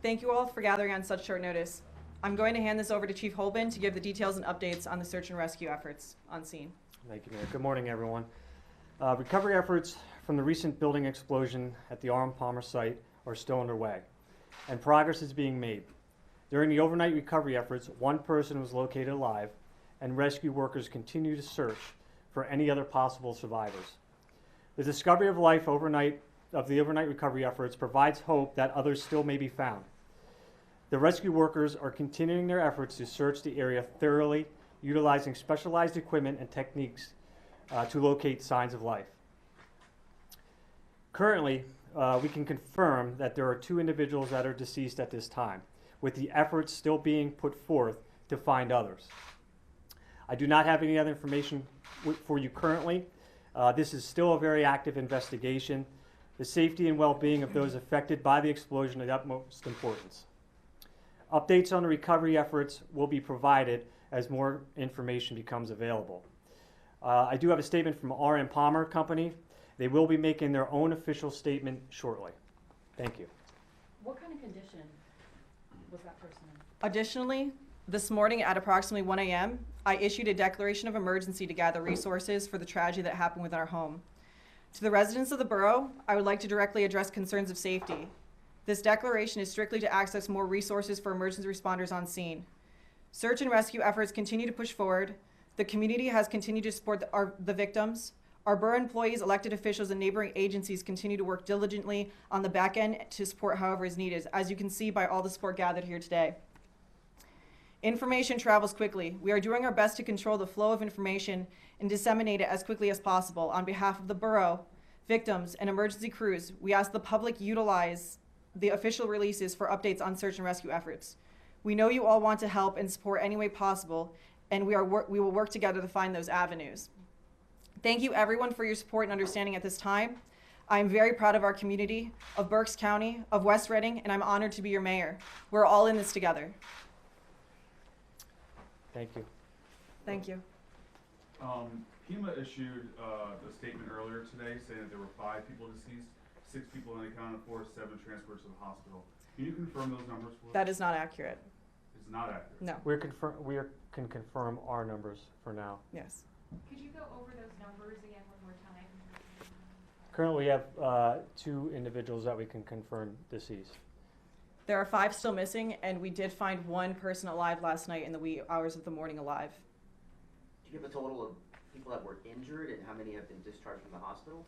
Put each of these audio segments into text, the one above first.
Thank you all for gathering on such short notice. I'm going to hand this over to Chief Holben to give the details and updates on the search and rescue efforts on scene. Thank you, Mayor. Good morning, everyone. Recovery efforts from the recent building explosion at the R.M. Palmer site are still underway, and progress is being made. During the overnight recovery efforts, one person was located alive, and rescue workers continue to search for any other possible survivors. The discovery of life of the overnight recovery efforts provides hope that others still may be found. The rescue workers are continuing their efforts to search the area thoroughly, utilizing specialized equipment and techniques to locate signs of life. Currently, we can confirm that there are 2 individuals that are deceased at this time, with the efforts still being put forth to find others. I do not have any other information for you currently. This is still a very active investigation. The safety and well-being of those affected by the explosion is of utmost importance. Updates on the recovery efforts will be provided as more information becomes available. I do have a statement from R.M. Palmer Company. They will be making their own official statement shortly. Thank you. What kind of condition was that person in? Additionally, this morning at approximately 1 a.m., I issued a declaration of emergency to gather resources for the tragedy that happened within our home. To the residents of the borough, I would like to directly address concerns of safety. This declaration is strictly to access more resources for emergency responders on scene. Search and rescue efforts continue to push forward. The community has continued to support the victims. Our borough employees, elected officials, and neighboring agencies continue to work diligently on the back end to support however is needed, as you can see by all the support gathered here today. Information travels quickly. We are doing our best to control the flow of information and disseminate it as quickly as possible. On behalf of the borough, victims, and emergency crews, we ask the public utilize the official releases for updates on search and rescue efforts. We know you all want to help and support any way possible, and we will work together to find those avenues. Thank you everyone for your support and understanding at this time. I am very proud of our community, of Berks County, of West Reading, and I'm honored to be your mayor. We're all in this together. Thank you. Thank you. FEMA issued a statement earlier today saying that there were 5 people deceased, 6 people unaccounted for, 7 transferred to the hospital. Can you confirm those numbers for us? That is not accurate. It's not accurate. No. We can confirm our numbers for now. Yes. Could you go over those numbers again one more time? Currently, we have 2 individuals that we can confirm deceased. There are 5 still missing, and we did find 1 person alive last night in the wee hours of the morning alive. Do you have a total of people that were injured and how many have been discharged from the hospital?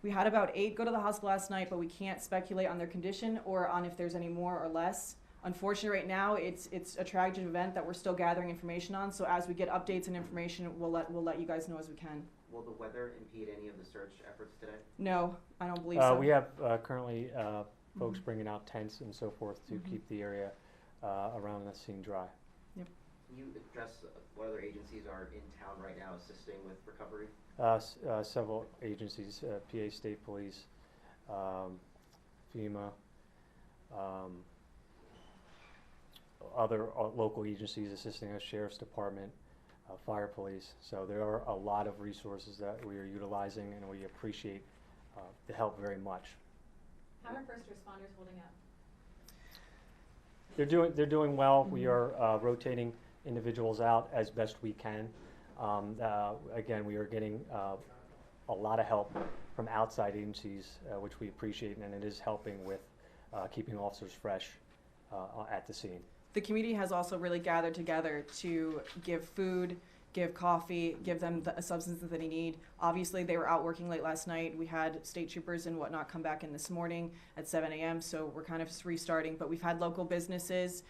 We had about 8 go to the hospital last night, but we can't speculate on their condition or on if there's any more or less. Unfortunately, right now, it's a tragic event that we're still gathering information on, so as we get updates and information, we'll let you guys know as we can. Will the weather impede any of the search efforts today? No, I don't believe so. We have currently folks bringing out tents and so forth to keep the area around the scene dry. Yep. Can you address what other agencies are in town right now assisting with recovery? Several agencies, PA State Police, FEMA, other local agencies assisting us, Sheriff's Department, Fire Police. So there are a lot of resources that we are utilizing, and we appreciate the help very much. How are first responders holding up? They're doing well. We are rotating individuals out as best we can. Again, we are getting a lot of help from outside agencies, which we appreciate, and it is helping with keeping officers fresh at the scene. The community has also really gathered together to give food, give coffee, give them the substances that they need. Obviously, they were out working late last night. We had state troopers and whatnot come back in this morning at 7 a.m., so we're kind of just restarting. But we've had local businesses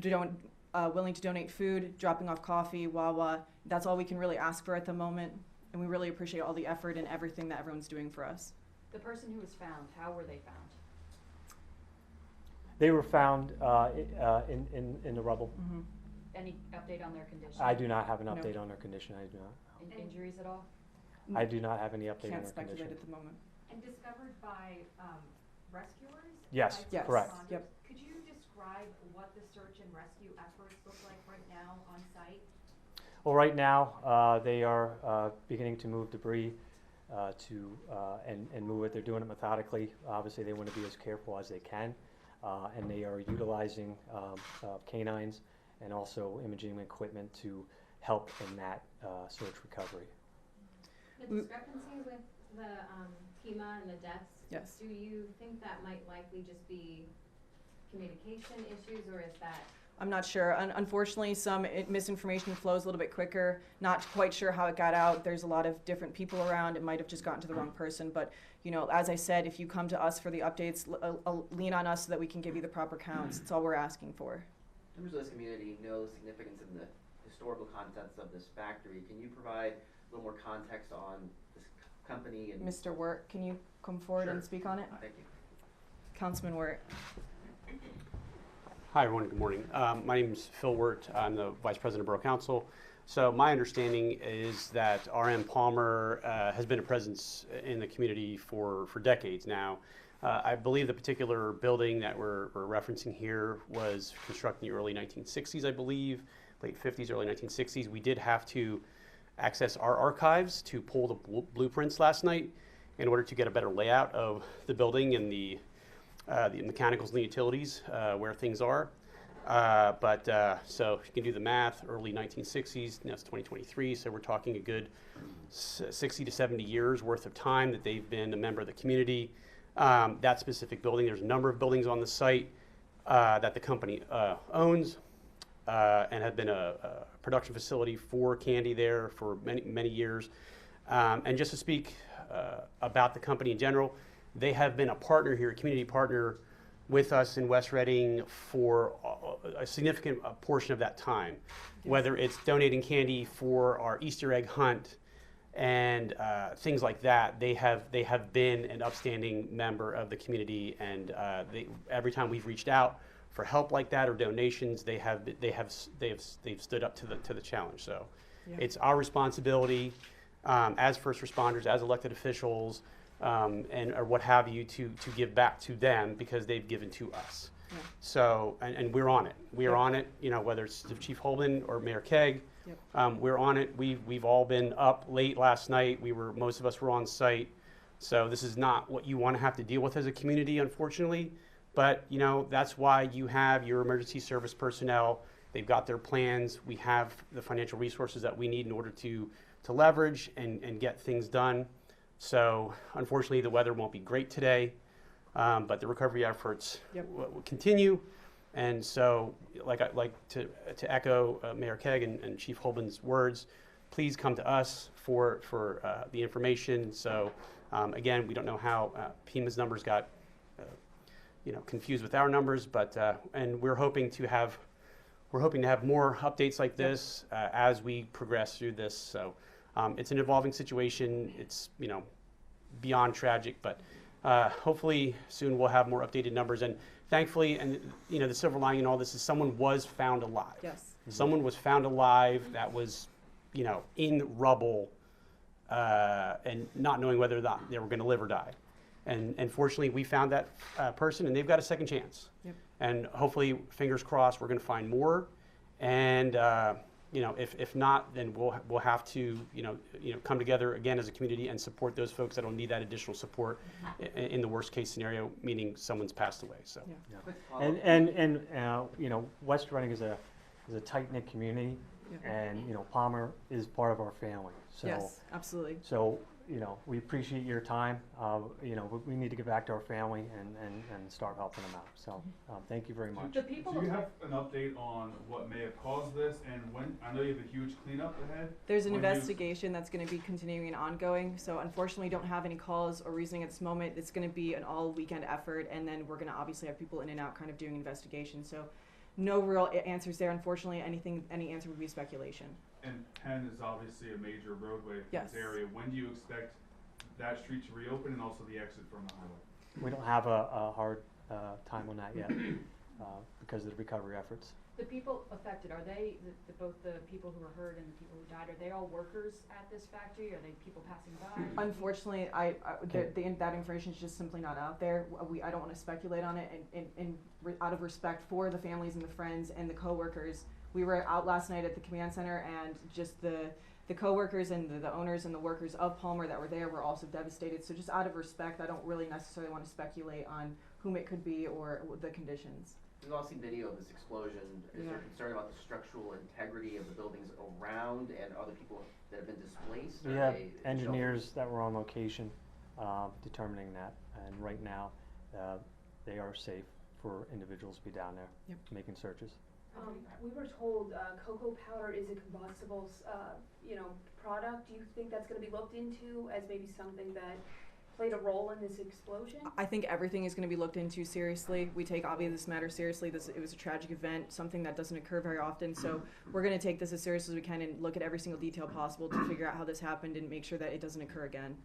willing to donate food, dropping off coffee, Wawa. That's all we can really ask for at the moment, and we really appreciate all the effort and everything that everyone's doing for us. The person who was found, how were they found? They were found in the rubble. Mm-hmm. Any update on their condition? I do not have an No. update on their condition. I do not. Injuries at all? I do not have any update on Can't their speculate condition. at the moment. And discovered by rescuers? Yes, By Yes. correct. responders? Yep. Could you describe what the search and rescue efforts look like right now on site? Well, right now they are beginning to move debris and move it. They're doing it methodically. Obviously, they want to be as careful as they can. and they are utilizing canines and also imaging equipment to help in that search recovery. The We- discrepancies with the FEMA and the deaths. Yes. Do you think that might likely just be communication issues, or is that? I'm not sure. Unfortunately, some misinformation flows a little bit quicker. Not quite sure how it got out. There's a lot of different people around. It might have just gotten to the wrong person. But, you know, as I said, if you come to us for the updates, lean on us so that we can give you the proper counts. That's all we're asking for. Members of this community know the significance and the historical contents of this factory. Can you provide a little more context on this company and? Mr. Wert, can you come forward and Sure. speak on it? Thank you. Councilman Wert. Hi, everyone. Good morning. My name is Phil Wert. I'm the Vice President of Borough Council. So my understanding is that RM Palmer has been a presence in the community for decades now. I believe the particular building that we're referencing here was constructed in the early 1960s, I believe, late 50s, early 1960s. We did have to access our archives to pull the blueprints last night in order to get a better layout of the building and the mechanicals and the utilities, where things are. So if you can do the math, early 1960s, now it's 2023, so we're talking a good 60 to 70 years worth of time that they've been a member of the community. That specific building, there's a number of buildings on the site that the company owns and have been a production facility for candy there for many, many years. And just to speak about the company in general, they have been a partner here, a community partner with us in West Reading for a significant portion of that time. Whether it's donating candy for our Easter egg hunt and things like that, they have been an upstanding member of the community, and every time we've reached out for help like that or donations, they've stood up to the challenge. So Yeah. it's our responsibility as first responders, as elected officials, or what have you, to give back to them because they've given to us. Yeah. So, and we're on it. We are Yep. on it, you know, whether it's Chief Holman or Mayor Kegg. Yep. We're on it. We've all been up late last night. Most of us were on site. So this is not what you want to have to deal with as a community, unfortunately. But, you know, that's why you have your emergency service personnel. They've got their plans. We have the financial resources that we need in order to leverage and get things done. So unfortunately, the weather won't be great today, but the recovery efforts Yep. will continue. And so, I'd like to echo Mayor Kegg and Chief Holman's words, please come to us for the information. So again, we don't know how PEMA's numbers got confused with our numbers, but and we're hoping to have more updates like this as we progress through this. So it's an evolving situation. It's beyond tragic, but hopefully soon we'll have more updated numbers. And thankfully, and the silver lining in all this is someone was found alive. Yes. Someone was found alive that was in rubble and not knowing whether or not they were going to live or die. And fortunately, we found that person, and they've got a second chance. Yep. And hopefully, fingers crossed, we're going to find more. And if not, then we'll have to come together again as a community and support those folks that will need that additional support in the worst case scenario, meaning someone's passed away. So. Yeah. Quick follow-up. And West Reading is a tight-knit community, Yeah. and Palmer is part of our family. So, Yes, absolutely. So we appreciate your time. We need to get back to our family and start helping them out. So thank you very much. The people Do you have affect- an update on what may have caused this, and when, I know you have a huge cleanup ahead? There's an When you- investigation that's going to be continuing and ongoing. So unfortunately, we don't have any calls or reasoning at this moment. It's going to be an all weekend effort, and then we're going to obviously have people in and out kind of doing investigations. So no real answers there. Unfortunately, any answer would be speculation. And Penn is obviously a major roadway for Yes. this area. When do you expect that street to reopen and also the exit from the highway? We don't have a hard time on that yet because of the recovery efforts. The people affected, are they, both the people who were hurt and the people who died, are they all workers at this factory? Are they people passing by? Unfortunately, that information is just simply not out there. I don't want to speculate on it, and out of respect for the families and the friends and the coworkers, we were out last night at the command center, and just the The coworkers and the owners and the workers of Palmer that were there were also devastated. So just out of respect, I don't really necessarily want to speculate on whom it could be or the conditions. We've all seen video of this explosion. Is Yeah. there concern about the structural integrity of the buildings around and other people that have been displaced? We Are have they engineers that were on location determining that, and right now they are safe for individuals to be down there Yep. making searches. We were told cocoa powder is a combustible, product. Do you think that's going to be looked into as maybe something that played a role in this explosion? I think everything is going to be looked into seriously. We take obviously this matter seriously. It was a tragic event, something that doesn't occur very often. So we're going to take this as seriously as we can and look at every single detail possible to figure out how this happened and make sure that it doesn't occur again.